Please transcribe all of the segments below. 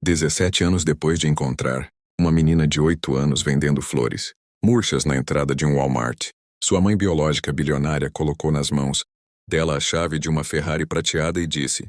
17 anos depois de encontrar uma menina de 8 anos vendendo flores murchas na entrada de um Walmart, sua mãe biológica bilionária colocou nas mãos dela a chave de uma Ferrari prateada e disse: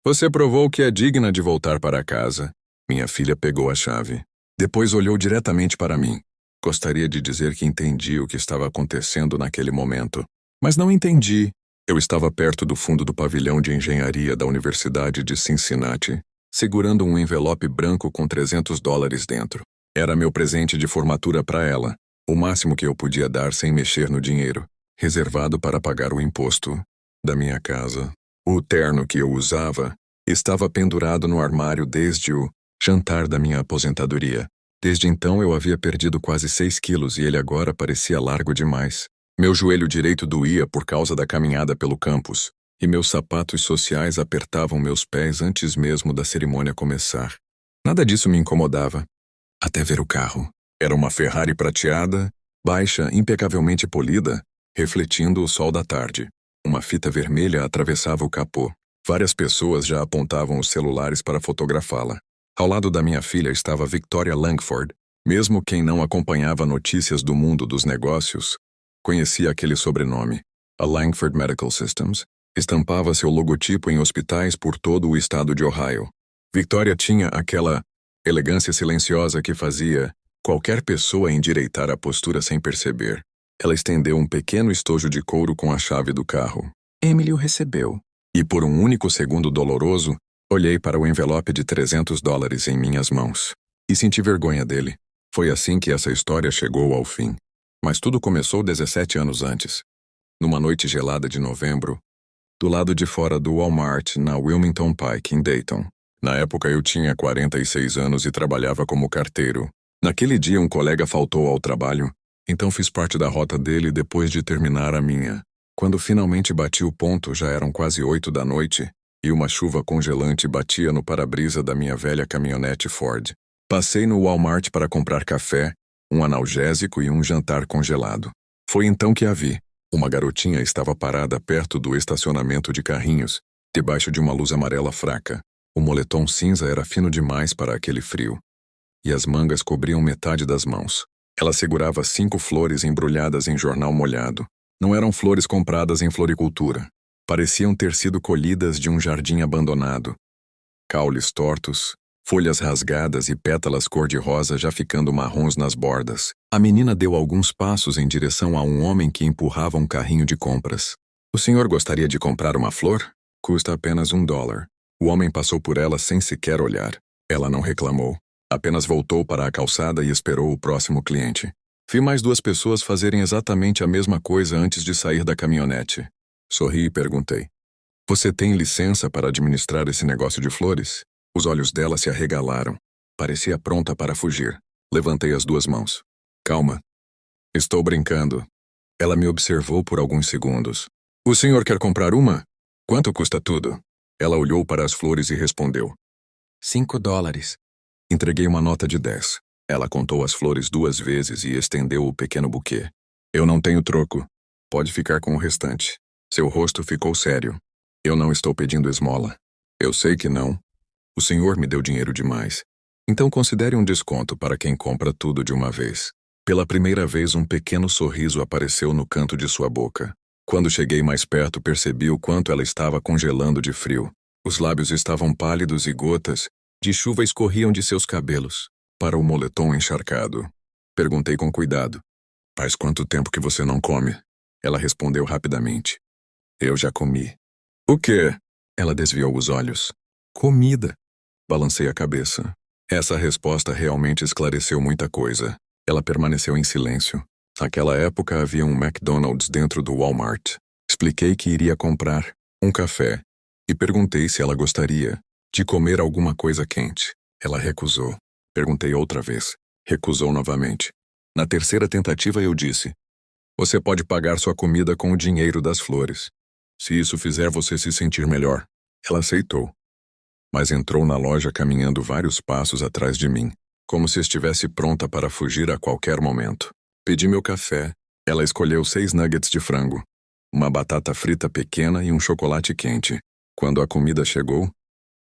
"Você provou que é digna de voltar para casa." Minha filha pegou a chave. Depois olhou diretamente para mim. Gostaria de dizer que entendi o que estava acontecendo naquele momento, mas não entendi. Eu estava perto do fundo do pavilhão de engenharia da Universidade de Cincinnati, segurando um envelope branco com $300 dentro. Era meu presente de formatura para ela, o máximo que eu podia dar sem mexer no dinheiro, reservado para pagar o imposto da minha casa. O terno que eu usava estava pendurado no armário desde o jantar da minha aposentadoria. Desde então eu havia perdido quase 6 quilos e ele agora parecia largo demais. Meu joelho direito doía por causa da caminhada pelo campus, e meus sapatos sociais apertavam meus pés antes mesmo da cerimônia começar. Nada disso me incomodava, até ver o carro. Era uma Ferrari prateada, baixa, impecavelmente polida, refletindo o sol da tarde. Uma fita vermelha atravessava o capô. Várias pessoas já apontavam os celulares para fotografá-la. Ao lado da minha filha estava Victoria Langford. Mesmo quem não acompanhava notícias do mundo dos negócios conhecia aquele sobrenome. A Langford Medical Systems estampava seu logotipo em hospitais por todo o estado de Ohio. Victoria tinha aquela elegância silenciosa que fazia qualquer pessoa endireitar a postura sem perceber. Ela estendeu um pequeno estojo de couro com a chave do carro. Emily o recebeu. E por um único segundo doloroso, olhei para o envelope de $300 em minhas mãos. E senti vergonha dele. Foi assim que essa história chegou ao fim. Mas tudo começou 17 anos antes. Numa noite gelada de novembro, do lado de fora do Walmart, na Wilmington Pike, em Dayton. Na época eu tinha 46 anos e trabalhava como carteiro. Naquele dia um colega faltou ao trabalho, então fiz parte da rota dele depois de terminar a minha. Quando finalmente bati o ponto, já eram quase 8 da noite, e uma chuva congelante batia no para-brisa da minha velha caminhonete Ford. Passei no Walmart para comprar café, um analgésico e um jantar congelado. Foi então que a vi. Uma garotinha estava parada perto do estacionamento de carrinhos, debaixo de uma luz amarela fraca. O moletom cinza era fino demais para aquele frio, e as mangas cobriam metade das mãos. Ela segurava 5 flores embrulhadas em jornal molhado. Não eram flores compradas em floricultura. Pareciam ter sido colhidas de um jardim abandonado. Caules tortos, folhas rasgadas e pétalas cor-de-rosa já ficando marrons nas bordas. A menina deu alguns passos em direção a um homem que empurrava um carrinho de compras. "O senhor gostaria de comprar uma flor? Custa apenas $1. O homem passou por ela sem sequer olhar. Ela não reclamou. Apenas voltou para a calçada e esperou o próximo cliente. Vi mais 2 pessoas fazerem exatamente a mesma coisa antes de sair da caminhonete. Sorri e perguntei: "Você tem licença para administrar esse negócio de flores?" Os olhos dela se arregalaram. Parecia pronta para fugir. Levantei as 2 mãos. "Calma. Estou brincando." Ela me observou por alguns segundos. "O senhor quer comprar uma? Quanto custa tudo?" Ela olhou para as flores e respondeu: $5. Entreguei uma nota de 10. Ela contou as flores 2 vezes e estendeu o pequeno buquê. "Eu não tenho troco. Pode ficar com o restante." Seu rosto ficou sério. "Eu não estou pedindo esmola." "Eu sei que não. O senhor me deu dinheiro demais. Então considere um desconto para quem compra tudo de uma vez." Pela primeira vez um pequeno sorriso apareceu no canto de sua boca. Quando cheguei mais perto, percebi o quanto ela estava congelando de frio. Os lábios estavam pálidos e gotas de chuva escorriam de seus cabelos para o moletom encharcado. Perguntei com cuidado: "Faz quanto tempo que você não come?" Ela respondeu rapidamente: "Eu já comi." "O quê?" Ela desviou os olhos. "Comida." Balancei a cabeça. Essa resposta realmente esclareceu muita coisa. Ela permaneceu em silêncio. Naquela época havia um McDonald's dentro do Walmart. Expliquei que iria comprar um café e perguntei se ela gostaria de comer alguma coisa quente. Ela recusou. Perguntei outra vez. Recusou novamente. Na terceira tentativa eu disse: "Você pode pagar sua comida com o dinheiro das flores, se isso fizer você se sentir melhor." Ela aceitou, mas entrou na loja caminhando vários passos atrás de mim, como se estivesse pronta para fugir a qualquer momento. Pedi meu café. Ela escolheu 6 nuggets de frango, uma batata frita pequena e um chocolate quente. Quando a comida chegou,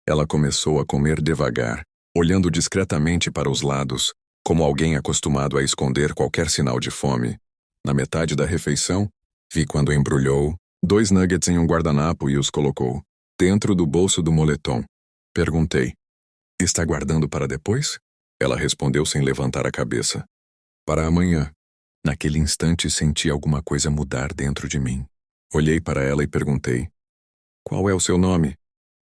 ela começou a comer devagar, olhando discretamente para os lados, como alguém acostumado a esconder qualquer sinal de fome. Na metade da refeição, vi quando embrulhou 2 nuggets em um guardanapo e os colocou dentro do bolso do moletom. Perguntei: "Está guardando para depois?" Ela respondeu sem levantar a cabeça: "Para amanhã." Naquele instante senti alguma coisa mudar dentro de mim. Olhei para ela e perguntei: "Qual é o seu nome?"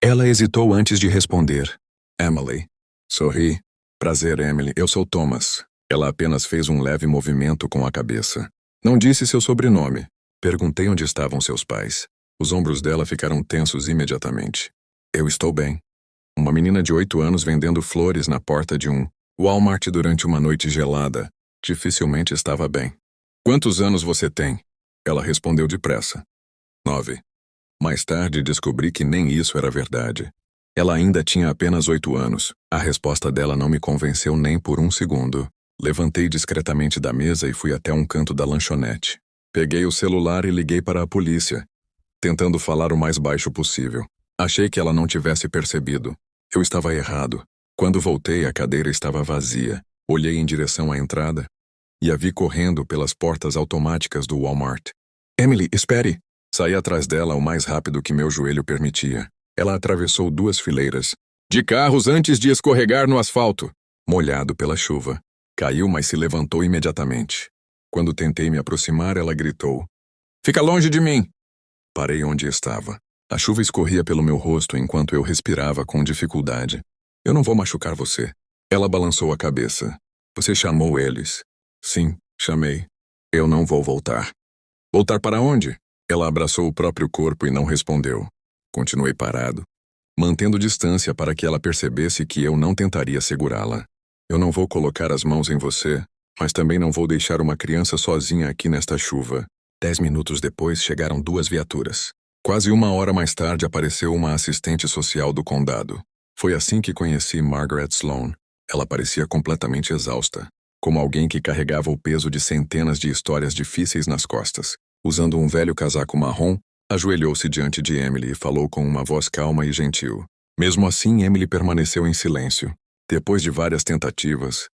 Ela hesitou antes de responder: "Emily." Sorri. "Prazer, Emily. Eu sou Thomas." Ela apenas fez um leve movimento com a cabeça. "Não disse seu sobrenome." Perguntei onde estavam seus pais. Os ombros dela ficaram tensos imediatamente. "Eu estou bem." Uma menina de 8 anos vendendo flores na porta de um Walmart durante uma noite gelada dificilmente estava bem. "Quantos anos você tem?" Ela respondeu depressa. 9. Mais tarde descobri que nem isso era verdade. Ela ainda tinha apenas 8 anos. A resposta dela não me convenceu nem por um segundo. Levantei discretamente da mesa e fui até um canto da lanchonete. Peguei o celular e liguei para a polícia, tentando falar o mais baixo possível. Achei que ela não tivesse percebido. Eu estava errado. Quando voltei, a cadeira estava vazia. Olhei em direção à entrada e a vi correndo pelas portas automáticas do Walmart. "Emily, espere!" Saí atrás dela o mais rápido que meu joelho permitia. Ela atravessou 2 fileiras de carros antes de escorregar no asfalto, molhado pela chuva. Caiu, mas se levantou imediatamente. Quando tentei me aproximar, ela gritou: "Fica longe de mim!" Parei onde estava. A chuva escorria pelo meu rosto enquanto eu respirava com dificuldade. "Eu não vou machucar você." Ela balançou a cabeça. "Você chamou eles?" "Sim, chamei." "Eu não vou voltar." "Voltar para onde?" Ela abraçou o próprio corpo e não respondeu. Continuei parado, mantendo distância para que ela percebesse que eu não tentaria segurá-la. "Eu não vou colocar as mãos em você, mas também não vou deixar uma criança sozinha aqui nesta chuva." 10 minutos depois chegaram 2 viaturas. Quase 1 hora mais tarde apareceu uma assistente social do condado. Foi assim que conheci Margaret Sloan. Ela parecia completamente exausta, como alguém que carregava o peso de centenas de histórias difíceis nas costas. Usando um velho casaco marrom, ajoelhou-se diante de Emily e falou com uma voz calma e gentil. Mesmo assim, Emily permaneceu em silêncio. Depois de várias tentativas,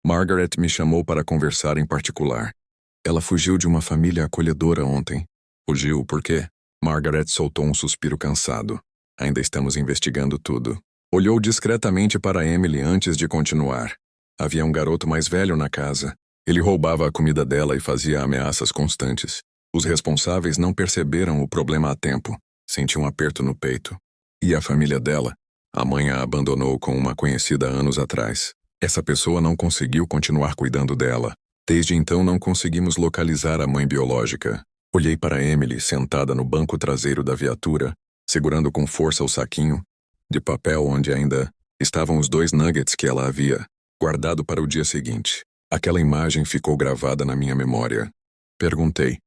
Margaret me chamou para conversar em particular. "Ela fugiu de uma família acolhedora ontem." "Fugiu por quê?" Margaret soltou um suspiro cansado. "Ainda estamos investigando tudo." Olhou discretamente para Emily antes de continuar. "Havia um garoto mais velho na casa. Ele roubava a comida dela e fazia ameaças constantes. Os responsáveis não perceberam o problema a tempo." Senti um aperto no peito. "E a família dela?" "A mãe a abandonou com uma conhecida anos atrás. Essa pessoa não conseguiu continuar cuidando dela. Desde então não conseguimos localizar a mãe biológica." Olhei para Emily sentada no banco traseiro da viatura, segurando com força o saquinho de papel onde ainda estavam os 2 nuggets que ela havia guardado para o dia seguinte. Aquela imagem ficou gravada na minha memória. Perguntei: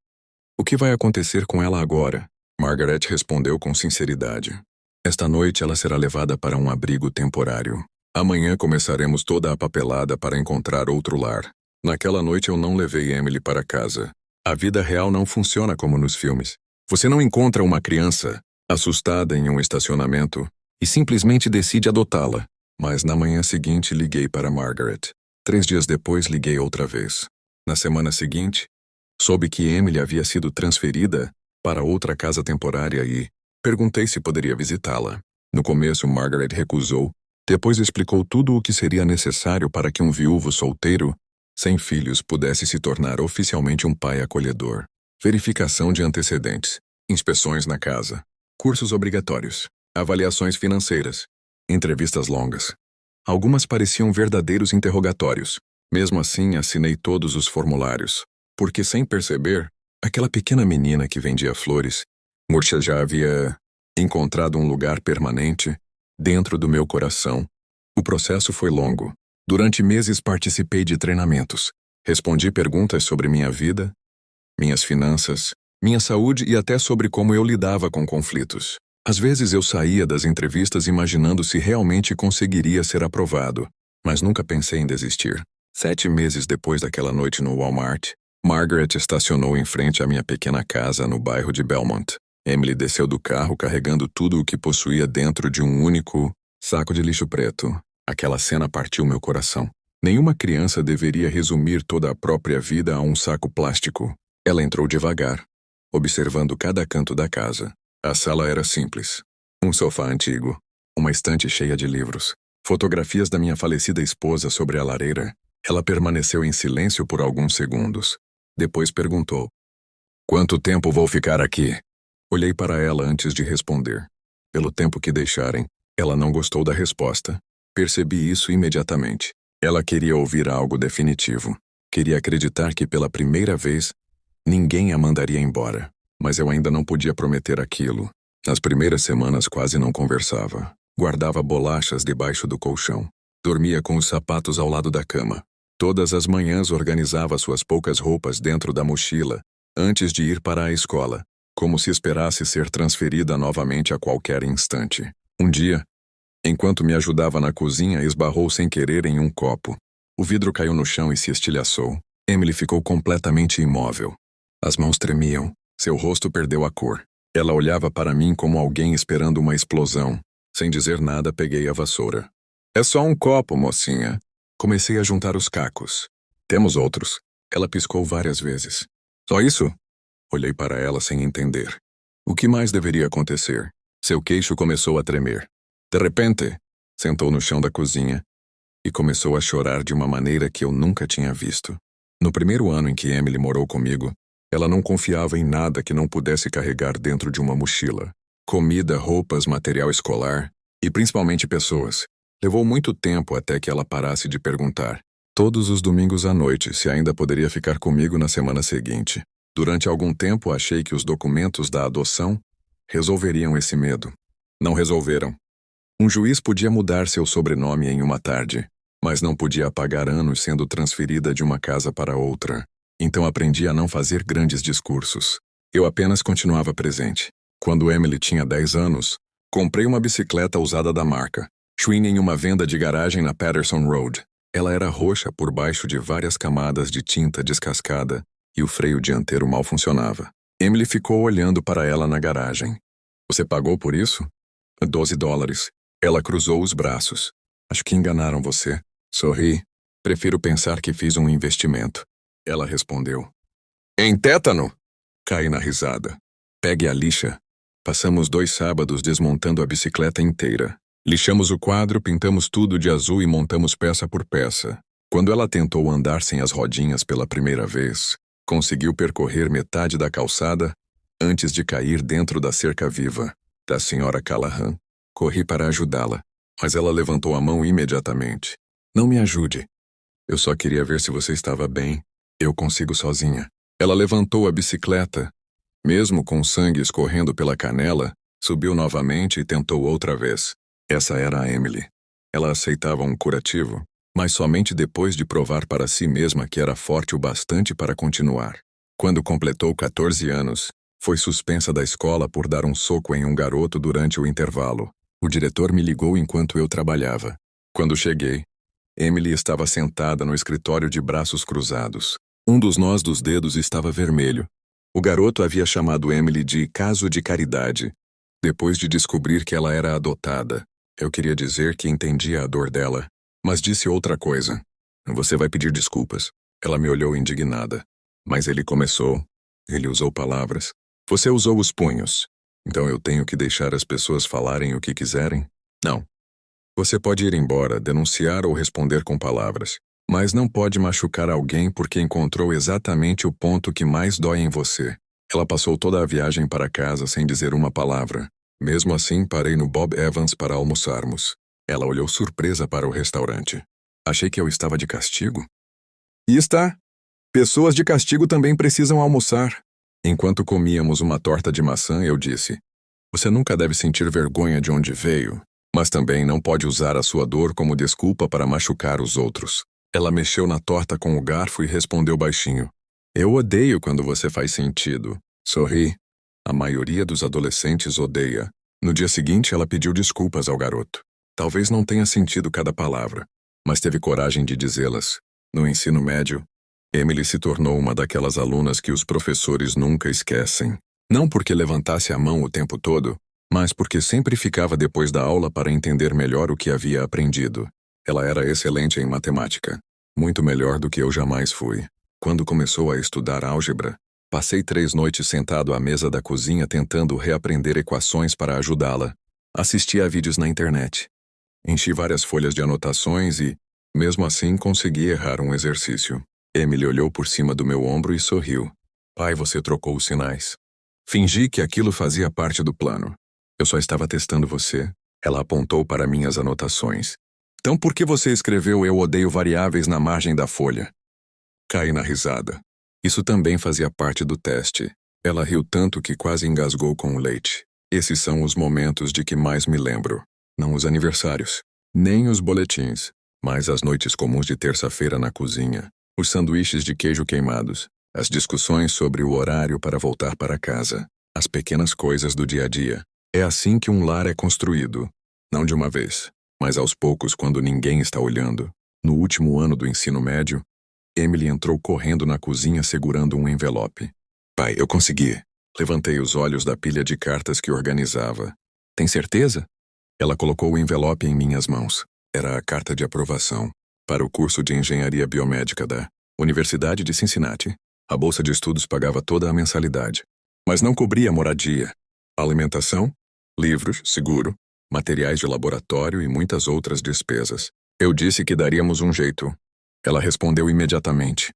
"O que vai acontecer com ela agora?" Margaret respondeu com sinceridade: "Esta noite ela será levada para um abrigo temporário. Amanhã começaremos toda a papelada para encontrar outro lar." Naquela noite eu não levei Emily para casa. A vida real não funciona como nos filmes. Você não encontra uma criança assustada em um estacionamento e simplesmente decide adotá-la. Mas na manhã seguinte liguei para Margaret. 3 dias depois liguei outra vez. Na semana seguinte, soube que Emily havia sido transferida para outra casa temporária e perguntei se poderia visitá-la. No começo, Margaret recusou. Depois explicou tudo o que seria necessário para que um viúvo solteiro, sem filhos, pudesse se tornar oficialmente um pai acolhedor. Verificação de antecedentes, inspeções na casa, cursos obrigatórios, avaliações financeiras, entrevistas longas. Algumas pareciam verdadeiros interrogatórios. Mesmo assim, assinei todos os formulários, porque, sem perceber, aquela pequena menina que vendia flores, Murcha já havia encontrado um lugar permanente dentro do meu coração. O processo foi longo. Durante meses participei de treinamentos. Respondi perguntas sobre minha vida, minhas finanças, minha saúde e até sobre como eu lidava com conflitos. Às vezes eu saía das entrevistas imaginando se realmente conseguiria ser aprovado, mas nunca pensei em desistir. 7 meses depois daquela noite no Walmart, Margaret estacionou em frente à minha pequena casa no bairro de Belmont. Emily desceu do carro carregando tudo o que possuía dentro de um único saco de lixo preto. Aquela cena partiu meu coração. Nenhuma criança deveria resumir toda a própria vida a um saco plástico. Ela entrou devagar, observando cada canto da casa. A sala era simples. Um sofá antigo, uma estante cheia de livros, fotografias da minha falecida esposa sobre a lareira. Ela permaneceu em silêncio por alguns segundos. Depois perguntou: "Quanto tempo vou ficar aqui?" Olhei para ela antes de responder. Pelo tempo que deixarem, ela não gostou da resposta. Percebi isso imediatamente. Ela queria ouvir algo definitivo. Queria acreditar que pela primeira vez, ninguém a mandaria embora. Mas eu ainda não podia prometer aquilo. Nas primeiras semanas quase não conversava. Guardava bolachas debaixo do colchão. Dormia com os sapatos ao lado da cama. Todas as manhãs organizava suas poucas roupas dentro da mochila, antes de ir para a escola, como se esperasse ser transferida novamente a qualquer instante. Um dia, enquanto me ajudava na cozinha, esbarrou sem querer em um copo. O vidro caiu no chão e se estilhaçou. Emily ficou completamente imóvel. As mãos tremiam. Seu rosto perdeu a cor. Ela olhava para mim como alguém esperando uma explosão. Sem dizer nada, peguei a vassoura. "É só um copo, mocinha." Comecei a juntar os cacos. "Temos outros." Ela piscou várias vezes. "Só isso?" Olhei para ela sem entender. O que mais deveria acontecer? Seu queixo começou a tremer. De repente, sentou no chão da cozinha e começou a chorar de uma maneira que eu nunca tinha visto. No primeiro ano em que Emily morou comigo, ela não confiava em nada que não pudesse carregar dentro de uma mochila. Comida, roupas, material escolar e principalmente pessoas. Levou muito tempo até que ela parasse de perguntar, todos os domingos à noite, se ainda poderia ficar comigo na semana seguinte. Durante algum tempo achei que os documentos da adoção resolveriam esse medo. Não resolveram. Um juiz podia mudar seu sobrenome em uma tarde, mas não podia apagar anos sendo transferida de uma casa para outra. Então aprendi a não fazer grandes discursos. Eu apenas continuava presente. Quando Emily tinha 10 anos, comprei uma bicicleta usada da marca Schwinn em uma venda de garagem na Patterson Road. Ela era roxa por baixo de várias camadas de tinta descascada e o freio dianteiro mal funcionava. Emily ficou olhando para ela na garagem. "Você pagou por isso?" $12. Ela cruzou os braços. "Acho que enganaram você." Sorri. "Prefiro pensar que fiz um investimento." Ela respondeu. "Em tétano?" Caí na risada. "Pegue a lixa." Passamos 2 sábados desmontando a bicicleta inteira. Lixamos o quadro, pintamos tudo de azul e montamos peça por peça. Quando ela tentou andar sem as rodinhas pela primeira vez, conseguiu percorrer metade da calçada antes de cair dentro da cerca viva da Sra. Callahan. Corri para ajudá-la, mas ela levantou a mão imediatamente. "Não me ajude. Eu só queria ver se você estava bem. Eu consigo sozinha." Ela levantou a bicicleta. Mesmo com sangue escorrendo pela canela, subiu novamente e tentou outra vez. Essa era a Emily. Ela aceitava um curativo, mas somente depois de provar para si mesma que era forte o bastante para continuar. Quando completou 14 anos, foi suspensa da escola por dar um soco em um garoto durante o intervalo. O diretor me ligou enquanto eu trabalhava. Quando cheguei, Emily estava sentada no escritório de braços cruzados. Um dos nós dos dedos estava vermelho. O garoto havia chamado Emily de caso de caridade, depois de descobrir que ela era adotada. Eu queria dizer que entendia a dor dela, mas disse outra coisa. "Você vai pedir desculpas." Ela me olhou indignada. Mas ele começou. Ele usou palavras. "Você usou os punhos. Então eu tenho que deixar as pessoas falarem o que quiserem?" "Não. Você pode ir embora, denunciar ou responder com palavras. Mas não pode machucar alguém porque encontrou exatamente o ponto que mais dói em você." Ela passou toda a viagem para casa sem dizer uma palavra. Mesmo assim, parei no Bob Evans para almoçarmos. Ela olhou surpresa para o restaurante. Achei que eu estava de castigo. "E está. Pessoas de castigo também precisam almoçar." Enquanto comíamos uma torta de maçã, eu disse: "Você nunca deve sentir vergonha de onde veio, mas também não pode usar a sua dor como desculpa para machucar os outros." Ela mexeu na torta com o garfo e respondeu baixinho: "Eu odeio quando você faz sentido." Sorri. A maioria dos adolescentes odeia. No dia seguinte, ela pediu desculpas ao garoto. Talvez não tenha sentido cada palavra, mas teve coragem de dizê-las. No ensino médio, Emily se tornou uma daquelas alunas que os professores nunca esquecem. Não porque levantasse a mão o tempo todo, mas porque sempre ficava depois da aula para entender melhor o que havia aprendido. Ela era excelente em matemática. Muito melhor do que eu jamais fui. Quando começou a estudar álgebra, passei 3 noites sentado à mesa da cozinha tentando reaprender equações para ajudá-la. Assisti a vídeos na internet. Enchi várias folhas de anotações e, mesmo assim, consegui errar um exercício. Emily olhou por cima do meu ombro e sorriu. Pai, você trocou os sinais. Fingi que aquilo fazia parte do plano. Eu só estava testando você. Ela apontou para minhas anotações. Então por que você escreveu eu odeio variáveis na margem da folha? Caí na risada. Isso também fazia parte do teste. Ela riu tanto que quase engasgou com o leite. Esses são os momentos de que mais me lembro. Não os aniversários, nem os boletins, mas as noites comuns de terça-feira na cozinha, os sanduíches de queijo queimados, as discussões sobre o horário para voltar para casa, as pequenas coisas do dia a dia. É assim que um lar é construído. Não de uma vez, mas aos poucos quando ninguém está olhando. No último ano do ensino médio, Emily entrou correndo na cozinha segurando um envelope. Pai, eu consegui. Levantei os olhos da pilha de cartas que organizava. Tem certeza? Ela colocou o envelope em minhas mãos. Era a carta de aprovação para o curso de engenharia biomédica da Universidade de Cincinnati. A bolsa de estudos pagava toda a mensalidade, mas não cobria moradia, alimentação, livros, seguro, materiais de laboratório e muitas outras despesas. Eu disse que daríamos um jeito. Ela respondeu imediatamente.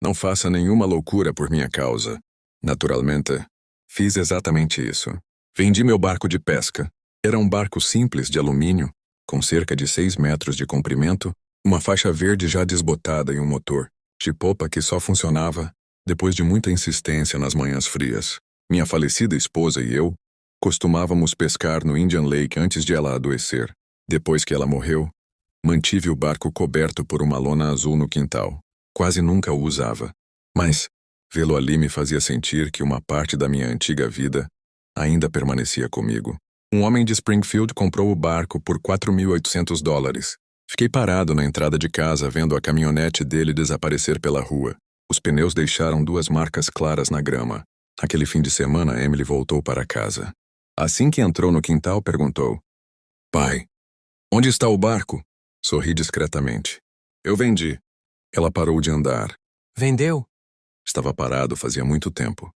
Não faça nenhuma loucura por minha causa. Naturalmente, fiz exatamente isso. Vendi meu barco de pesca. Era um barco simples de alumínio, com cerca de 6 metros de comprimento, uma faixa verde já desbotada e um motor de popa que só funcionava depois de muita insistência nas manhãs frias. Minha falecida esposa e eu costumávamos pescar no Indian Lake antes de ela adoecer. Depois que ela morreu, mantive o barco coberto por uma lona azul no quintal. Quase nunca o usava. Mas vê-lo ali me fazia sentir que uma parte da minha antiga vida ainda permanecia comigo. Um homem de Springfield comprou o barco por $4.800. Fiquei parado na entrada de casa vendo a caminhonete dele desaparecer pela rua. Os pneus deixaram 2 marcas claras na grama. Aquele fim de semana, Emily voltou para casa. Assim que entrou no quintal, perguntou: Pai, onde está o barco? Sorri discretamente. Eu vendi. Ela parou de andar. Vendeu? Estava parado fazia muito tempo.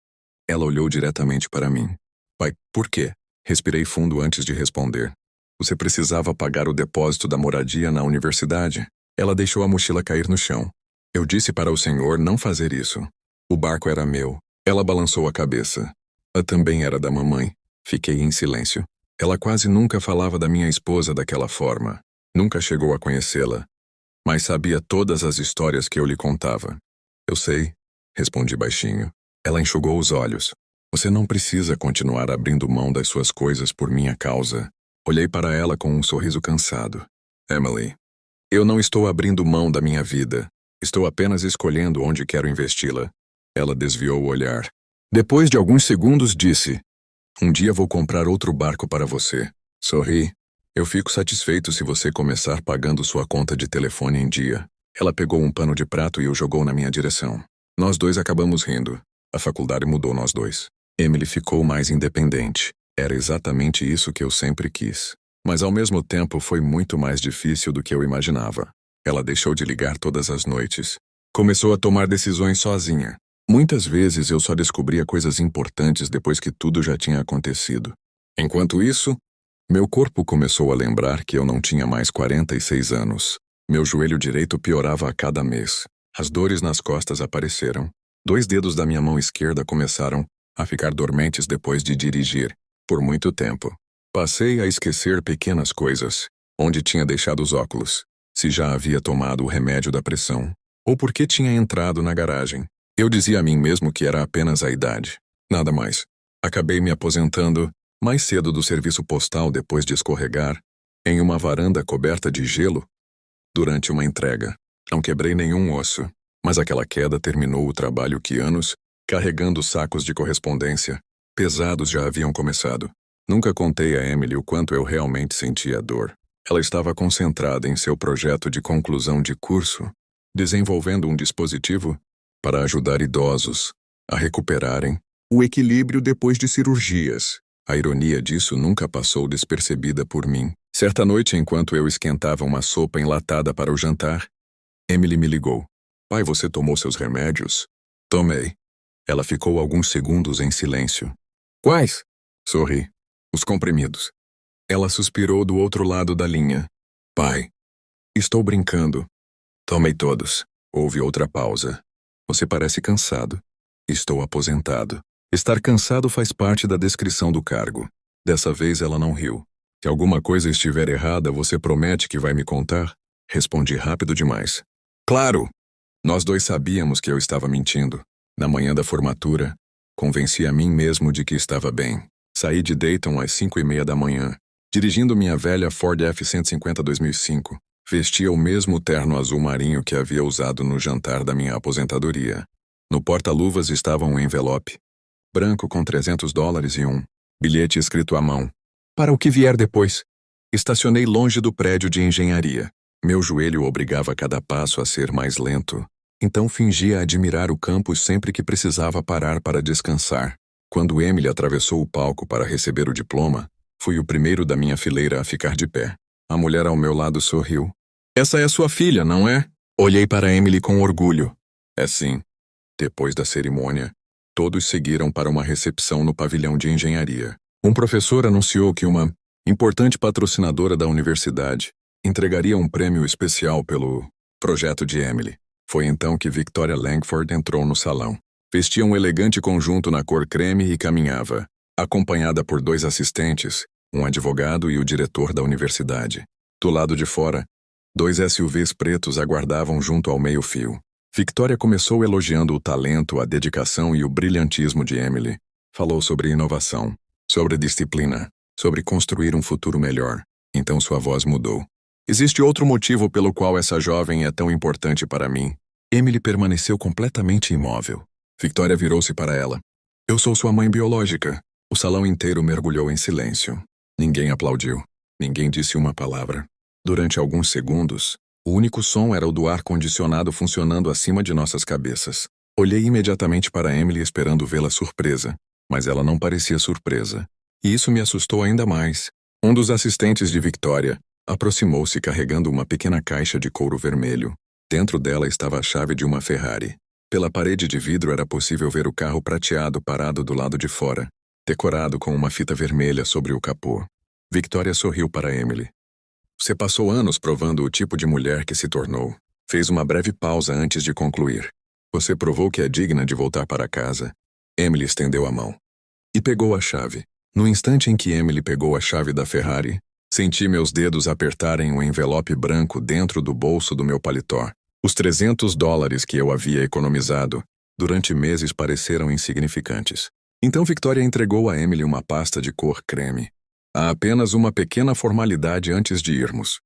Ela olhou diretamente para mim. Pai, por quê? Respirei fundo antes de responder. Você precisava pagar o depósito da moradia na universidade. Ela deixou a mochila cair no chão. Eu disse para o senhor não fazer isso. O barco era meu. Ela balançou a cabeça. A também era da mamãe. Fiquei em silêncio. Ela quase nunca falava da minha esposa daquela forma. Nunca chegou a conhecê-la. Mas sabia todas as histórias que eu lhe contava. Eu sei, respondi baixinho. Ela enxugou os olhos. Você não precisa continuar abrindo mão das suas coisas por minha causa. Olhei para ela com um sorriso cansado. Emily, eu não estou abrindo mão da minha vida. Estou apenas escolhendo onde quero investi-la. Ela desviou o olhar. Depois de alguns segundos, disse: Um dia vou comprar outro barco para você. Sorri. Eu fico satisfeito se você começar pagando sua conta de telefone em dia. Ela pegou um pano de prato e o jogou na minha direção. Nós dois acabamos rindo. A faculdade mudou nós dois. Emily ficou mais independente. Era exatamente isso que eu sempre quis. Mas ao mesmo tempo foi muito mais difícil do que eu imaginava. Ela deixou de ligar todas as noites. Começou a tomar decisões sozinha. Muitas vezes eu só descobria coisas importantes depois que tudo já tinha acontecido. Enquanto isso, meu corpo começou a lembrar que eu não tinha mais 46 anos. Meu joelho direito piorava a cada mês. As dores nas costas apareceram. 2 dedos da minha mão esquerda começaram a ficar dormentes depois de dirigir, por muito tempo. Passei a esquecer pequenas coisas. Onde tinha deixado os óculos, se já havia tomado o remédio da pressão, ou por que tinha entrado na garagem. Eu dizia a mim mesmo que era apenas a idade. Nada mais. Acabei me aposentando mais cedo do serviço postal depois de escorregar em uma varanda coberta de gelo durante uma entrega. Não quebrei nenhum osso, mas aquela queda terminou o trabalho que anos, carregando sacos de correspondência pesados, já haviam começado. Nunca contei a Emily o quanto eu realmente sentia a dor. Ela estava concentrada em seu projeto de conclusão de curso, desenvolvendo um dispositivo para ajudar idosos a recuperarem o equilíbrio depois de cirurgias. A ironia disso nunca passou despercebida por mim. Certa noite, enquanto eu esquentava uma sopa enlatada para o jantar, Emily me ligou. Pai, você tomou seus remédios? Tomei. Ela ficou alguns segundos em silêncio. Quais? Sorri. Os comprimidos. Ela suspirou do outro lado da linha. Pai. Estou brincando. Tomei todos. Houve outra pausa. Você parece cansado. Estou aposentado. Estar cansado faz parte da descrição do cargo. Dessa vez ela não riu. Se alguma coisa estiver errada, você promete que vai me contar? Respondi rápido demais. Claro! Nós dois sabíamos que eu estava mentindo. Na manhã da formatura, convenci a mim mesmo de que estava bem. Saí de Dayton às 5:30 da manhã, dirigindo minha velha Ford F-150 2005. Vestia o mesmo terno azul marinho que havia usado no jantar da minha aposentadoria. No porta-luvas estava um envelope, branco com $300 e um bilhete escrito à mão. Para o que vier depois. Estacionei longe do prédio de engenharia. Meu joelho obrigava cada passo a ser mais lento. Então fingia admirar o campus sempre que precisava parar para descansar. Quando Emily atravessou o palco para receber o diploma, fui o primeiro da minha fileira a ficar de pé. A mulher ao meu lado sorriu. Essa é sua filha, não é? Olhei para Emily com orgulho. É sim. Depois da cerimônia, todos seguiram para uma recepção no pavilhão de engenharia. Um professor anunciou que uma importante patrocinadora da universidade entregaria um prêmio especial pelo projeto de Emily. Foi então que Victoria Langford entrou no salão. Vestia um elegante conjunto na cor creme e caminhava, acompanhada por 2 assistentes, um advogado e o diretor da universidade. Do lado de fora, 2 SUVs pretos aguardavam junto ao meio-fio. Victoria começou elogiando o talento, a dedicação e o brilhantismo de Emily. Falou sobre inovação, sobre disciplina, sobre construir um futuro melhor. Então sua voz mudou. Existe outro motivo pelo qual essa jovem é tão importante para mim. Emily permaneceu completamente imóvel. Victoria virou-se para ela. Eu sou sua mãe biológica. O salão inteiro mergulhou em silêncio. Ninguém aplaudiu. Ninguém disse uma palavra. Durante alguns segundos, o único som era o do ar-condicionado funcionando acima de nossas cabeças. Olhei imediatamente para Emily esperando vê-la surpresa, mas ela não parecia surpresa. E isso me assustou ainda mais. Um dos assistentes de Victoria aproximou-se carregando uma pequena caixa de couro vermelho. Dentro dela estava a chave de uma Ferrari. Pela parede de vidro era possível ver o carro prateado parado do lado de fora, decorado com uma fita vermelha sobre o capô. Victoria sorriu para Emily. Você passou anos provando o tipo de mulher que se tornou. Fez uma breve pausa antes de concluir. Você provou que é digna de voltar para casa. Emily estendeu a mão. E pegou a chave. No instante em que Emily pegou a chave da Ferrari, senti meus dedos apertarem um envelope branco dentro do bolso do meu paletó. Os $300 que eu havia economizado durante meses pareceram insignificantes. Então Victoria entregou a Emily uma pasta de cor creme. Há apenas uma pequena formalidade antes de irmos,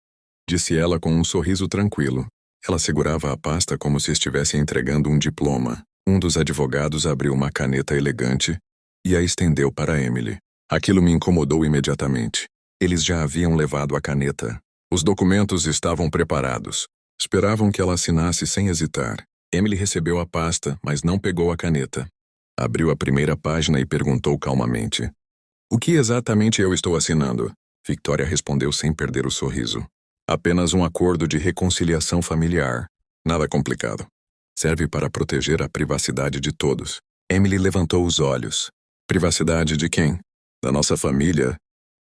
disse ela com um sorriso tranquilo. Ela segurava a pasta como se estivesse entregando um diploma. Um dos advogados abriu uma caneta elegante e a estendeu para Emily. Aquilo me incomodou imediatamente. Eles já haviam levado a caneta. Os documentos estavam preparados. Esperavam que ela assinasse sem hesitar. Emily recebeu a pasta, mas não pegou a caneta. Abriu a primeira página e perguntou calmamente. O que exatamente eu estou assinando? Victoria respondeu sem perder o sorriso. Apenas um acordo de reconciliação familiar. Nada complicado. Serve para proteger a privacidade de todos. Emily levantou os olhos. Privacidade de quem? Da nossa família,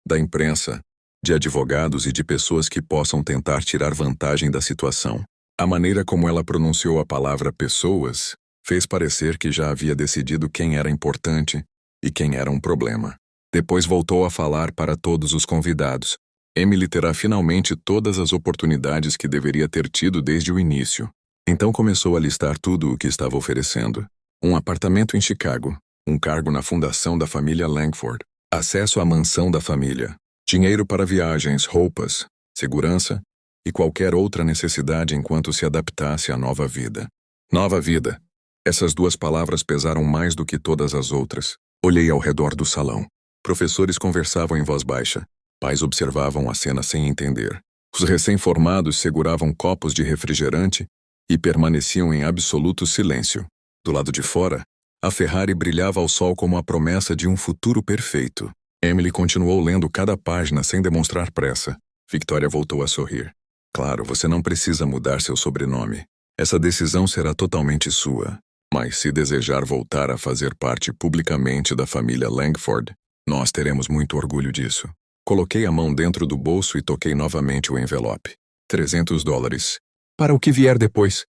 da imprensa, de advogados e de pessoas que possam tentar tirar vantagem da situação. A maneira como ela pronunciou a palavra pessoas fez parecer que já havia decidido quem era importante e quem era um problema. Depois voltou a falar para todos os convidados. Emily terá finalmente todas as oportunidades que deveria ter tido desde o início. Então começou a listar tudo o que estava oferecendo. Um apartamento em Chicago, um cargo na fundação da família Langford, acesso à mansão da família, dinheiro para viagens, roupas, segurança e qualquer outra necessidade enquanto se adaptasse à nova vida. Nova vida. Essas 2 palavras pesaram mais do que todas as outras. Olhei ao redor do salão. Professores conversavam em voz baixa. Pais observavam a cena sem entender. Os recém-formados seguravam copos de refrigerante e permaneciam em absoluto silêncio. Do lado de fora, a Ferrari brilhava ao sol como a promessa de um futuro perfeito. Emily continuou lendo cada página sem demonstrar pressa. Victoria voltou a sorrir. Claro, você não precisa mudar seu sobrenome. Essa decisão será totalmente sua. Mas se desejar voltar a fazer parte publicamente da família Langford, nós teremos muito orgulho disso. Coloquei a mão dentro do bolso e toquei novamente o envelope. $300. Para o que vier depois.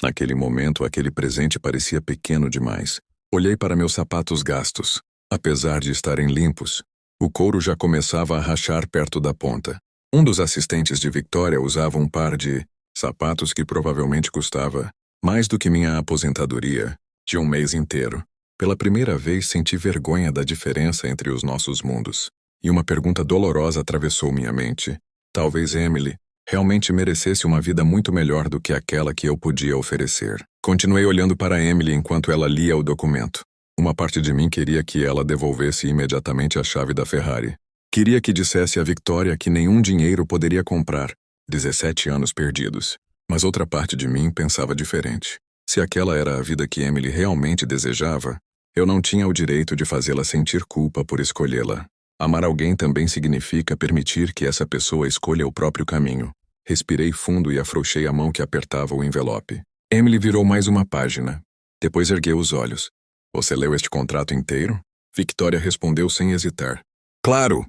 Naquele momento, aquele presente parecia pequeno demais. Olhei para meus sapatos gastos. Apesar de estarem limpos, o couro já começava a rachar perto da ponta. Um dos assistentes de Victoria usava um par de sapatos que provavelmente custava mais do que minha aposentadoria de um mês inteiro. Pela primeira vez senti vergonha da diferença entre os nossos mundos. E uma pergunta dolorosa atravessou minha mente. Talvez Emily realmente merecesse uma vida muito melhor do que aquela que eu podia oferecer. Continuei olhando para Emily enquanto ela lia o documento. Uma parte de mim queria que ela devolvesse imediatamente a chave da Ferrari. Queria que dissesse a Victoria que nenhum dinheiro poderia comprar 17 anos perdidos. Mas outra parte de mim pensava diferente. Se aquela era a vida que Emily realmente desejava, eu não tinha o direito de fazê-la sentir culpa por escolhê-la. Amar alguém também significa permitir que essa pessoa escolha o próprio caminho. Respirei fundo e afrouxei a mão que apertava o envelope. Emily virou mais uma página. Depois ergueu os olhos. Você leu este contrato inteiro? Victoria respondeu sem hesitar. Claro!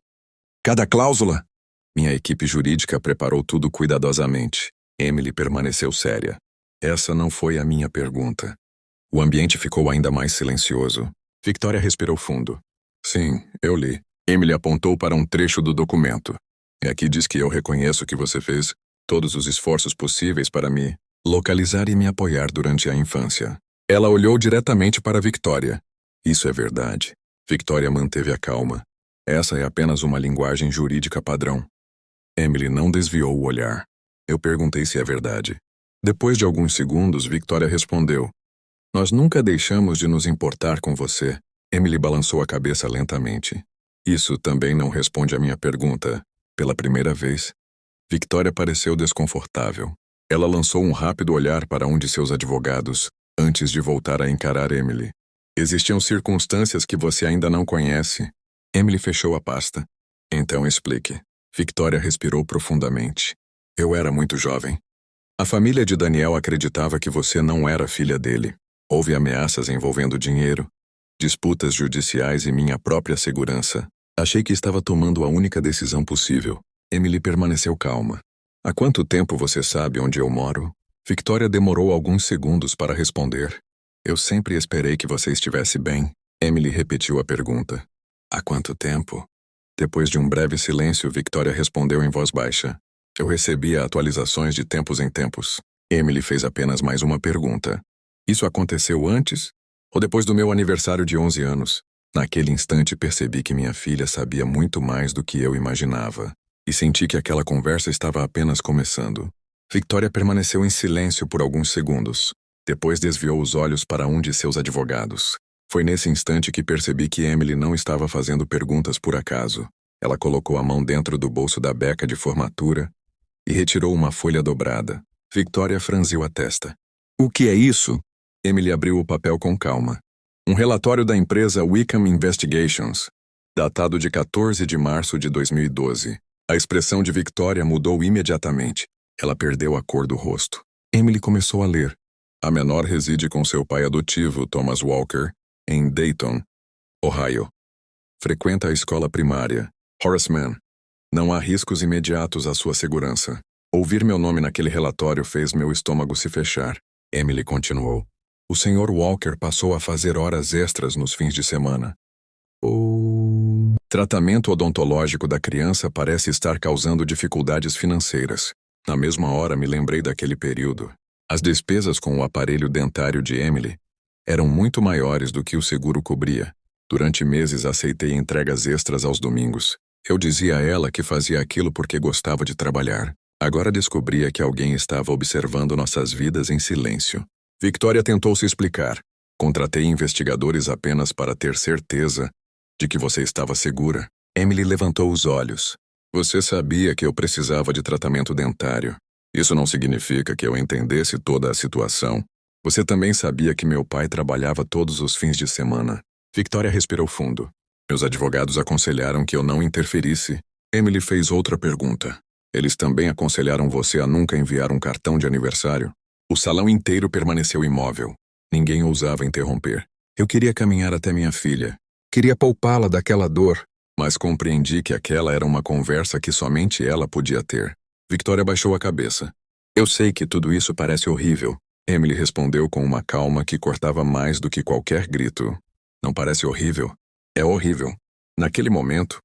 Cada cláusula! Minha equipe jurídica preparou tudo cuidadosamente. Emily permaneceu séria. Essa não foi a minha pergunta. O ambiente ficou ainda mais silencioso. Victoria respirou fundo. Sim, eu li. Emily apontou para um trecho do documento. E aqui diz que eu reconheço que você fez todos os esforços possíveis para me localizar e me apoiar durante a infância. Ela olhou diretamente para Victoria. Isso é verdade. Victoria manteve a calma. Essa é apenas uma linguagem jurídica padrão. Emily não desviou o olhar. Eu perguntei se é verdade. Depois de alguns segundos, Victoria respondeu. Nós nunca deixamos de nos importar com você. Emily balançou a cabeça lentamente. Isso também não responde à minha pergunta. Pela primeira vez, Victoria pareceu desconfortável. Ela lançou um rápido olhar para um de seus advogados, antes de voltar a encarar Emily. Existiam circunstâncias que você ainda não conhece. Emily fechou a pasta. Então explique. Victoria respirou profundamente. Eu era muito jovem. A família de Daniel acreditava que você não era filha dele. Houve ameaças envolvendo dinheiro, disputas judiciais e minha própria segurança. Achei que estava tomando a única decisão possível. Emily permaneceu calma. Há quanto tempo você sabe onde eu moro? Victoria demorou alguns segundos para responder. Eu sempre esperei que você estivesse bem. Emily repetiu a pergunta. Há quanto tempo? Depois de um breve silêncio, Victoria respondeu em voz baixa. Eu recebia atualizações de tempos em tempos. Emily fez apenas mais uma pergunta. Isso aconteceu antes ou depois do meu aniversário de 11 anos? Naquele instante percebi que minha filha sabia muito mais do que eu imaginava. E senti que aquela conversa estava apenas começando. Victoria permaneceu em silêncio por alguns segundos. Depois desviou os olhos para um de seus advogados. Foi nesse instante que percebi que Emily não estava fazendo perguntas por acaso. Ela colocou a mão dentro do bolso da beca de formatura e retirou uma folha dobrada. Victoria franziu a testa. O que é isso? Emily abriu o papel com calma. Um relatório da empresa Wickham Investigations, datado de 14 de março de 2012. A expressão de Victoria mudou imediatamente. Ela perdeu a cor do rosto. Emily começou a ler. A menor reside com seu pai adotivo, Thomas Walker, em Dayton, Ohio. Frequenta a escola primária, Horace Mann. Não há riscos imediatos à sua segurança. Ouvir meu nome naquele relatório fez meu estômago se fechar. Emily continuou. O Sr. Walker passou a fazer horas extras nos fins de semana. O tratamento odontológico da criança parece estar causando dificuldades financeiras. Na mesma hora me lembrei daquele período. As despesas com o aparelho dentário de Emily eram muito maiores do que o seguro cobria. Durante meses aceitei entregas extras aos domingos. Eu dizia a ela que fazia aquilo porque gostava de trabalhar. Agora descobria que alguém estava observando nossas vidas em silêncio. Victoria tentou se explicar. Contratei investigadores apenas para ter certeza de que você estava segura. Emily levantou os olhos. Você sabia que eu precisava de tratamento dentário. Isso não significa que eu entendesse toda a situação. Você também sabia que meu pai trabalhava todos os fins de semana. Victoria respirou fundo. Meus advogados aconselharam que eu não interferisse. Emily fez outra pergunta. Eles também aconselharam você a nunca enviar um cartão de aniversário? O salão inteiro permaneceu imóvel. Ninguém ousava interromper. Eu queria caminhar até minha filha. Queria poupá-la daquela dor, mas compreendi que aquela era uma conversa que somente ela podia ter. Victoria baixou a cabeça. Eu sei que tudo isso parece horrível. Emily respondeu com uma calma que cortava mais do que qualquer grito. Não parece horrível? É horrível. Naquele momento,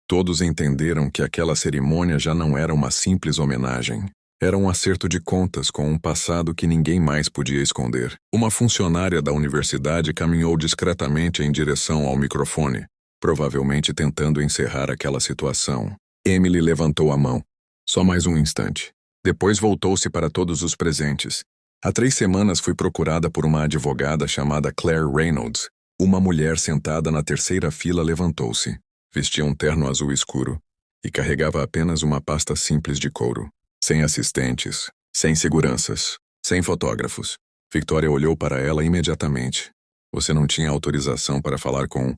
todos entenderam que aquela cerimônia já não era uma simples homenagem. Era um acerto de contas com um passado que ninguém mais podia esconder. Uma funcionária da universidade caminhou discretamente em direção ao microfone, provavelmente tentando encerrar aquela situação. Emily levantou a mão. Só mais um instante. Depois voltou-se para todos os presentes. Há 3 semanas fui procurada por uma advogada chamada Claire Reynolds. Uma mulher sentada na terceira fila levantou-se. Vestia um terno azul escuro e carregava apenas uma pasta simples de couro. Sem assistentes, sem seguranças, sem fotógrafos. Victoria olhou para ela imediatamente. Você não tinha autorização para falar com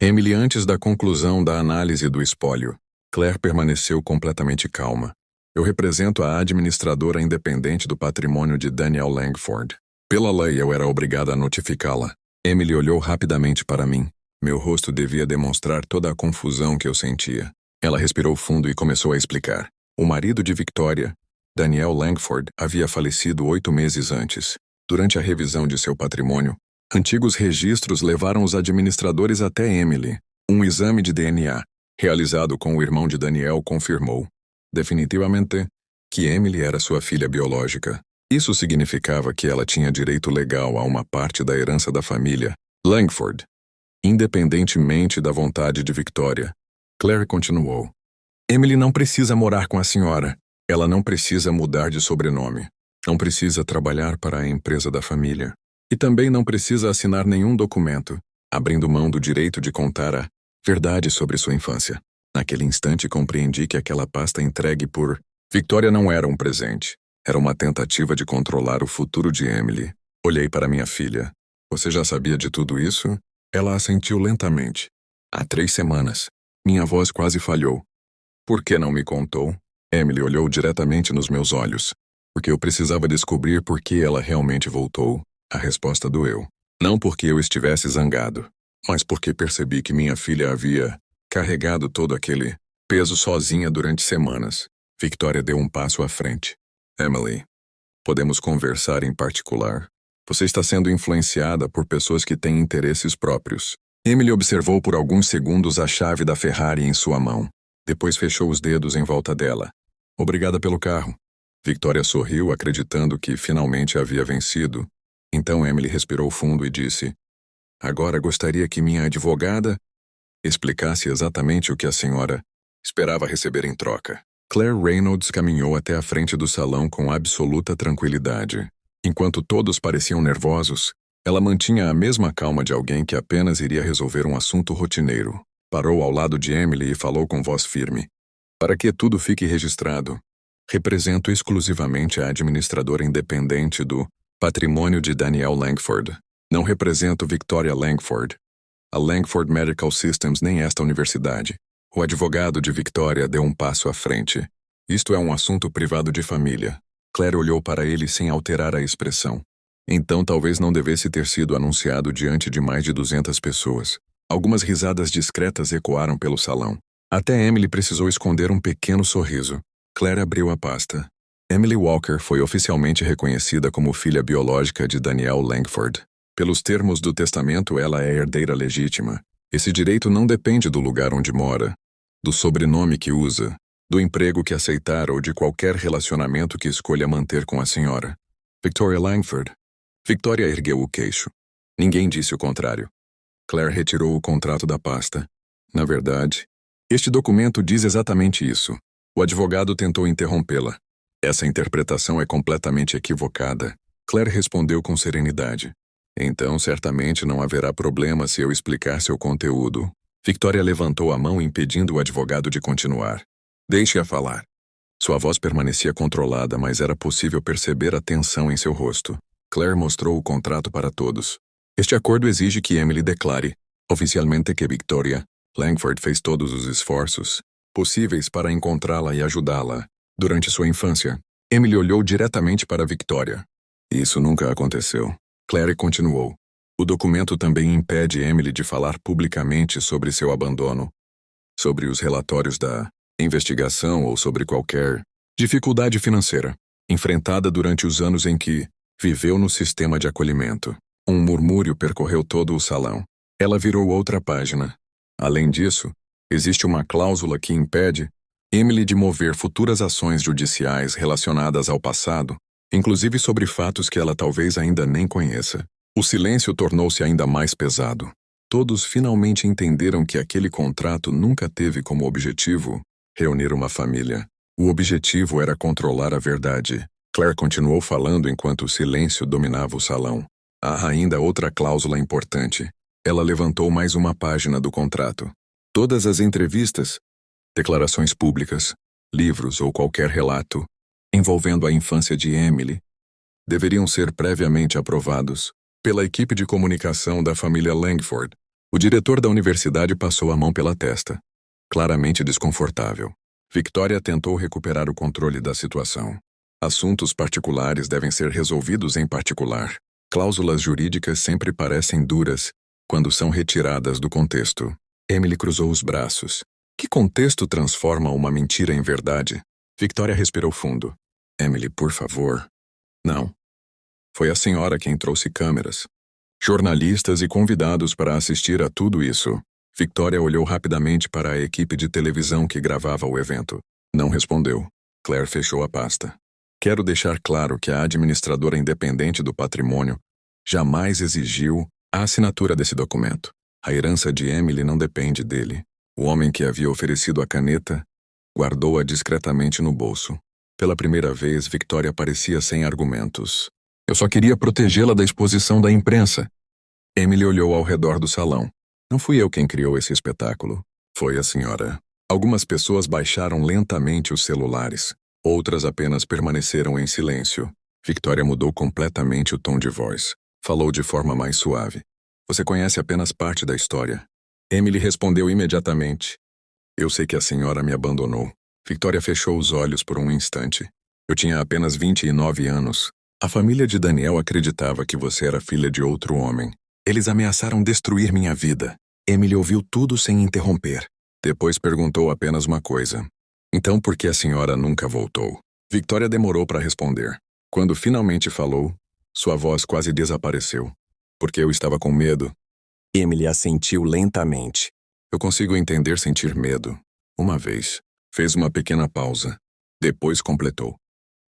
Emily antes da conclusão da análise do espólio. Claire permaneceu completamente calma. Eu represento a administradora independente do patrimônio de Daniel Langford. Pela lei, eu era obrigada a notificá-la. Emily olhou rapidamente para mim. Meu rosto devia demonstrar toda a confusão que eu sentia. Ela respirou fundo e começou a explicar. O marido de Victoria, Daniel Langford, havia falecido 8 meses antes. Durante a revisão de seu patrimônio, antigos registros levaram os administradores até Emily. Um exame de DNA, realizado com o irmão de Daniel, confirmou, definitivamente, que Emily era sua filha biológica. Isso significava que ela tinha direito legal a uma parte da herança da família Langford, independentemente da vontade de Victoria. Claire continuou. Emily não precisa morar com a senhora. Ela não precisa mudar de sobrenome. Não precisa trabalhar para a empresa da família. E também não precisa assinar nenhum documento, abrindo mão do direito de contar a verdade sobre sua infância. Naquele instante compreendi que aquela pasta entregue por Victoria não era um presente. Era uma tentativa de controlar o futuro de Emily. Olhei para minha filha. Você já sabia de tudo isso? Ela assentiu lentamente. Há 3 semanas. Minha voz quase falhou. Por que não me contou? Emily olhou diretamente nos meus olhos. Porque eu precisava descobrir por que ela realmente voltou. A resposta doeu. Não porque eu estivesse zangado, mas porque percebi que minha filha havia carregado todo aquele peso sozinha durante semanas. Victoria deu um passo à frente. Emily, podemos conversar em particular? Você está sendo influenciada por pessoas que têm interesses próprios. Emily observou por alguns segundos a chave da Ferrari em sua mão. Depois fechou os dedos em volta dela. Obrigada pelo carro. Victoria sorriu, acreditando que finalmente havia vencido. Então Emily respirou fundo e disse, agora gostaria que minha advogada explicasse exatamente o que a senhora esperava receber em troca. Claire Reynolds caminhou até a frente do salão com absoluta tranquilidade. Enquanto todos pareciam nervosos, ela mantinha a mesma calma de alguém que apenas iria resolver um assunto rotineiro. Parou ao lado de Emily e falou com voz firme. Para que tudo fique registrado, represento exclusivamente a administradora independente do patrimônio de Daniel Langford. Não represento Victoria Langford, a Langford Medical Systems nem esta universidade. O advogado de Victoria deu um passo à frente. Isto é um assunto privado de família. Claire olhou para ele sem alterar a expressão. Então talvez não devesse ter sido anunciado diante de mais de 200 pessoas. Algumas risadas discretas ecoaram pelo salão. Até Emily precisou esconder um pequeno sorriso. Claire abriu a pasta. Emily Walker foi oficialmente reconhecida como filha biológica de Daniel Langford. Pelos termos do testamento, ela é herdeira legítima. Esse direito não depende do lugar onde mora, do sobrenome que usa, do emprego que aceitar ou de qualquer relacionamento que escolha manter com a senhora. Victoria Langford. Victoria ergueu o queixo. Ninguém disse o contrário. Claire retirou o contrato da pasta. Na verdade, este documento diz exatamente isso. O advogado tentou interrompê-la. Essa interpretação é completamente equivocada. Claire respondeu com serenidade. Então, certamente não haverá problema se eu explicar seu conteúdo. Victoria levantou a mão impedindo o advogado de continuar. Deixe-a falar. Sua voz permanecia controlada, mas era possível perceber a tensão em seu rosto. Claire mostrou o contrato para todos. Este acordo exige que Emily declare, oficialmente, que Victoria Langford fez todos os esforços possíveis para encontrá-la e ajudá-la. Durante sua infância, Emily olhou diretamente para Victoria. Isso nunca aconteceu. Claire continuou. O documento também impede Emily de falar publicamente sobre seu abandono, sobre os relatórios da investigação ou sobre qualquer dificuldade financeira enfrentada durante os anos em que viveu no sistema de acolhimento. Um murmúrio percorreu todo o salão. Ela virou outra página. Além disso, existe uma cláusula que impede Emily de mover futuras ações judiciais relacionadas ao passado, inclusive sobre fatos que ela talvez ainda nem conheça. O silêncio tornou-se ainda mais pesado. Todos finalmente entenderam que aquele contrato nunca teve como objetivo reunir uma família. O objetivo era controlar a verdade. Claire continuou falando enquanto o silêncio dominava o salão. Há ainda outra cláusula importante. Ela levantou mais uma página do contrato. Todas as entrevistas, declarações públicas, livros ou qualquer relato envolvendo a infância de Emily deveriam ser previamente aprovados pela equipe de comunicação da família Langford. O diretor da universidade passou a mão pela testa, claramente desconfortável. Victoria tentou recuperar o controle da situação. Assuntos particulares devem ser resolvidos em particular. Cláusulas jurídicas sempre parecem duras quando são retiradas do contexto. Emily cruzou os braços. Que contexto transforma uma mentira em verdade? Victoria respirou fundo. Emily, por favor. Não. Foi a senhora quem trouxe câmeras, jornalistas e convidados para assistir a tudo isso. Victoria olhou rapidamente para a equipe de televisão que gravava o evento. Não respondeu. Claire fechou a pasta. Quero deixar claro que a administradora independente do patrimônio jamais exigiu a assinatura desse documento. A herança de Emily não depende dele. O homem que havia oferecido a caneta guardou-a discretamente no bolso. Pela primeira vez, Victoria parecia sem argumentos. Eu só queria protegê-la da exposição da imprensa. Emily olhou ao redor do salão. Não fui eu quem criou esse espetáculo. Foi a senhora. Algumas pessoas baixaram lentamente os celulares. Outras apenas permaneceram em silêncio. Victoria mudou completamente o tom de voz. Falou de forma mais suave. Você conhece apenas parte da história. Emily respondeu imediatamente. Eu sei que a senhora me abandonou. Victoria fechou os olhos por um instante. Eu tinha apenas 29 anos. A família de Daniel acreditava que você era filha de outro homem. Eles ameaçaram destruir minha vida. Emily ouviu tudo sem interromper. Depois perguntou apenas uma coisa. Então por que a senhora nunca voltou? Victoria demorou para responder. Quando finalmente falou, sua voz quase desapareceu. Porque eu estava com medo. Emily assentiu lentamente. Eu consigo entender sentir medo. Uma vez. Fez uma pequena pausa. Depois completou.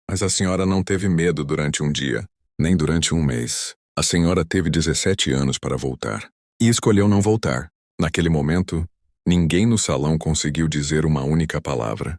Mas a senhora não teve medo durante um dia, nem durante um mês. A senhora teve 17 anos para voltar. E escolheu não voltar. Naquele momento, ninguém no salão conseguiu dizer uma única palavra.